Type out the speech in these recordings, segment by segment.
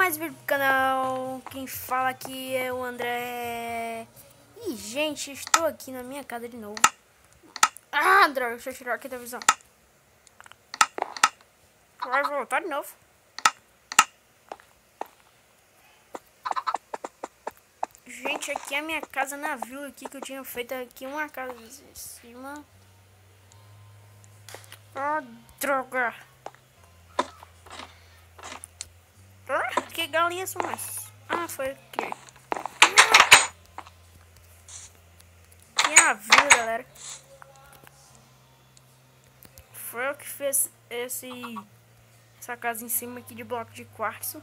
mais vídeo do canal. Quem fala aqui é o André. E gente, estou aqui na minha casa de novo. Ah, droga, deixa eu tirar aqui da visão. Vai voltar de novo. Gente, aqui é a minha casa na vila aqui, que eu tinha feito aqui uma casa em cima. Ah, droga. Ah, que galinhas são essas? Ah, foi aqui. Aqui é a vila, galera. Foi eu que fez essa casa em cima aqui de bloco de quartzo.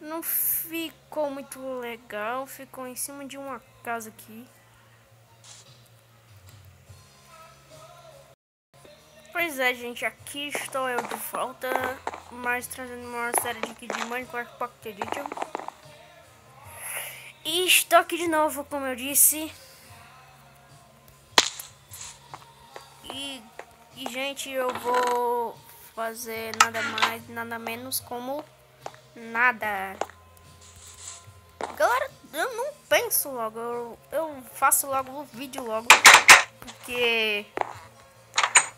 Não ficou muito legal, ficou em cima de uma casa aqui. Pois é, gente, aqui estou eu de volta, mas trazendo uma série de Minecraft Pocket Edition. E estou aqui de novo, como eu disse. E gente, eu vou fazer nada mais, nada menos como nada. Galera, eu não penso logo, eu faço logo o vídeo logo, porque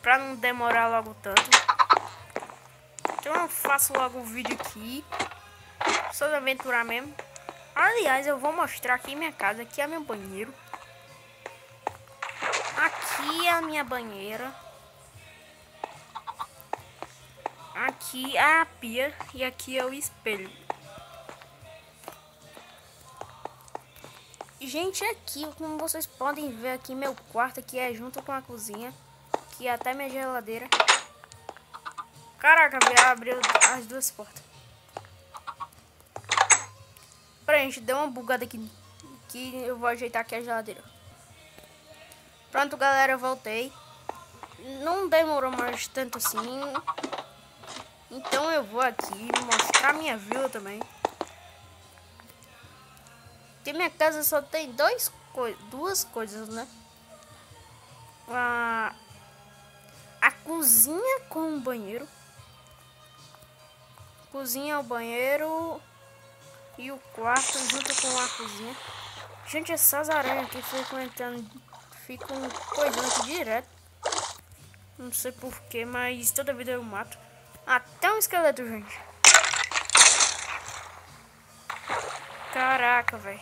pra não demorar logo tanto. Então eu faço logo o vídeo aqui, só de aventurar mesmo. Aliás, eu vou mostrar aqui minha casa, aqui é meu banheiro. Aqui é a minha banheira. Aqui é a pia e aqui é o espelho. Gente, aqui, como vocês podem ver aqui, meu quarto aqui é junto com a cozinha. Aqui é até minha geladeira. Caraca, abriu as duas portas. Peraí, gente, deu uma bugada aqui. Que eu vou ajeitar aqui a geladeira. Pronto, galera, eu voltei. Não demorou mais tanto assim. Então eu vou aqui mostrar minha vila também. Porque minha casa só tem duas coisas, né? A cozinha com o banheiro. Cozinha, o banheiro e o quarto junto com a cozinha. Gente, essas aranhas aqui ficam coisando aqui direto. Não sei porquê, mas toda vida eu mato. Até um esqueleto, gente. Caraca, velho.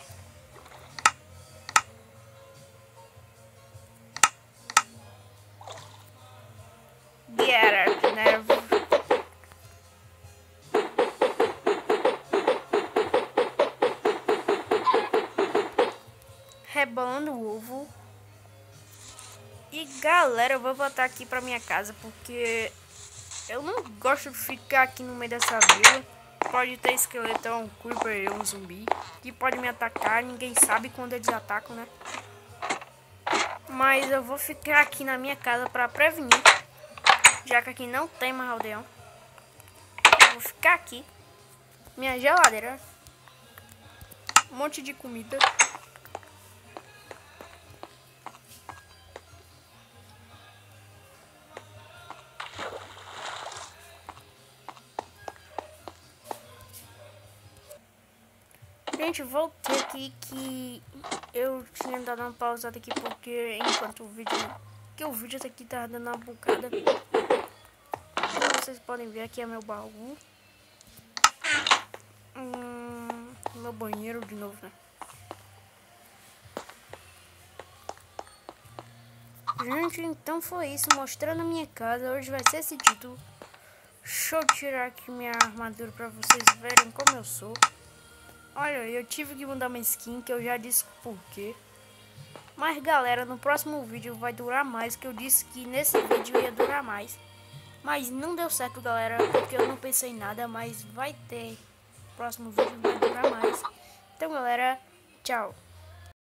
Get out, né? Rebolando o ovo. E galera, eu vou voltar aqui pra minha casa, porque eu não gosto de ficar aqui no meio dessa vila. Pode ter esqueleto, um creeper, um zumbi que pode me atacar. Ninguém sabe quando eles atacam, né? Mas eu vou ficar aqui na minha casa pra prevenir, já que aqui não tem mais aldeão. Eu vou ficar aqui. Minha geladeira, um monte de comida. Gente, voltei aqui que eu tinha dado uma pausada aqui porque enquanto o vídeo aqui tá dando uma bugada. Como vocês podem ver, aqui é meu baú. Meu banheiro de novo, né? Gente, então foi isso, mostrando a minha casa. Hoje vai ser esse título. Deixa eu tirar aqui minha armadura pra vocês verem como eu sou. Olha, eu tive que mudar uma skin, que eu já disse por quê. Mas galera, no próximo vídeo vai durar mais, que eu disse que nesse vídeo ia durar mais. Mas não deu certo, galera, porque eu não pensei em nada, mas vai ter. Próximo vídeo vai durar mais. Então galera, tchau.